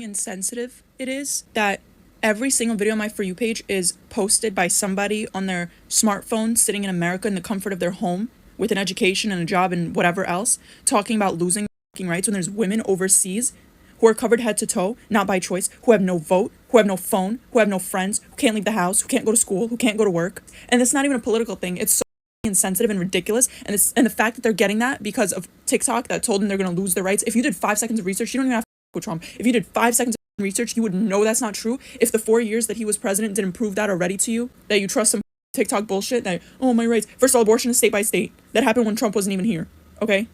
insensitive it is that every single video on my For You page is posted by somebody on their smartphone sitting in America in the comfort of their home with an education and a job and whatever else, talking about losing rights when there's women overseas who are covered head to toe, not by choice, who have no vote, who have no phone, who have no friends, who can't leave the house, who can't go to school, who can't go to work. And it's not even a political thing. It's so insensitive and ridiculous. And the fact that they're getting that because of TikTok that told them they're going to lose their rights. If you did 5 seconds of research, you don't even have to go Trump. If you did 5 seconds of research, you would know that's not true. If the 4 years that he was president didn't prove that already to you, that you trust some TikTok bullshit, that, oh, my rights. First of all, abortion is state by state. That happened when Trump wasn't even here. Okay?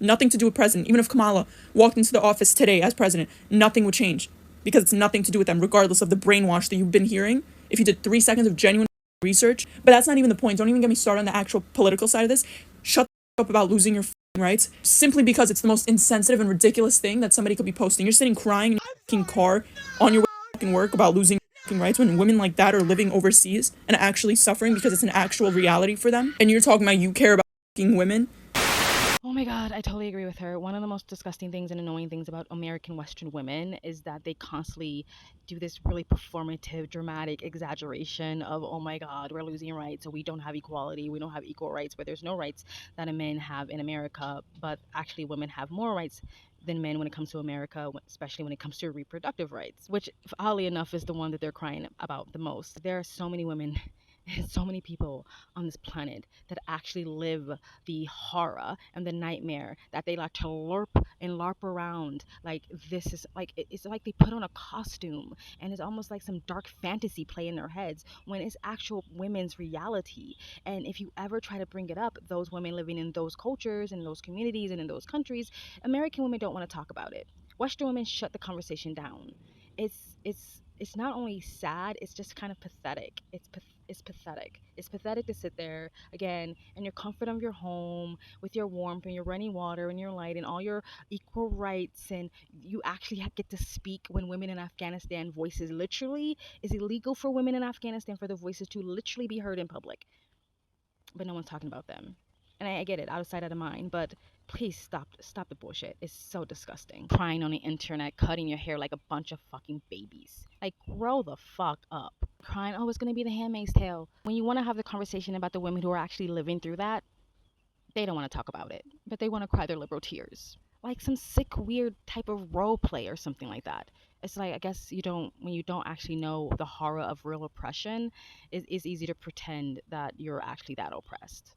Nothing to do with president. Even if Kamala walked into the office today as president, nothing would change because it's nothing to do with them, regardless of the brainwash that you've been hearing. If you did 3 seconds of genuine research, but that's not even the point. Don't even get me started on the actual political side of this. Shut the up about losing your rights simply because it's the most insensitive and ridiculous thing that somebody could be posting. You're sitting crying in your car on your way to work about losing rights when women like that are living overseas and actually suffering because it's an actual reality for them. And you're talking about you care about women. Oh my God, I totally agree with her. One of the most disgusting things and annoying things about American Western women is that they constantly do this really performative, dramatic exaggeration of, oh my God, we're losing rights, so we don't have equality, we don't have equal rights, but there's no rights that a men have in America, but actually women have more rights than men when it comes to America, especially when it comes to reproductive rights, which oddly enough is the one that they're crying about the most. There are so many women and so many people on this planet that actually live the horror and the nightmare that they like to LARP around. Like this is like it's like they put on a costume and it's almost like some dark fantasy play in their heads when it's actual women's reality. And if you ever try to bring it up, those women living in those cultures and those communities and in those countries, American women don't want to talk about it. Western women shut the conversation down. It's not only sad, it's just kind of pathetic. It's pathetic. It's pathetic to sit there again in your comfort of your home with your warmth and your running water and your light and all your equal rights, and you actually get to speak when women in Afghanistan voices literally is illegal for women in Afghanistan for their voices to literally be heard in public, but no one's talking about them. And I get it, out of sight, out of mind, but please stop the bullshit. It's so disgusting. Crying on the internet, cutting your hair like a bunch of fucking babies. Like, grow the fuck up. Crying, oh, it's gonna be the Handmaid's Tale. When you want to have the conversation about the women who are actually living through that, they don't want to talk about it, but they want to cry their liberal tears. Like some sick, weird type of role play or something like that. It's like, I guess when you don't actually know the horror of real oppression, it's easy to pretend that you're actually that oppressed.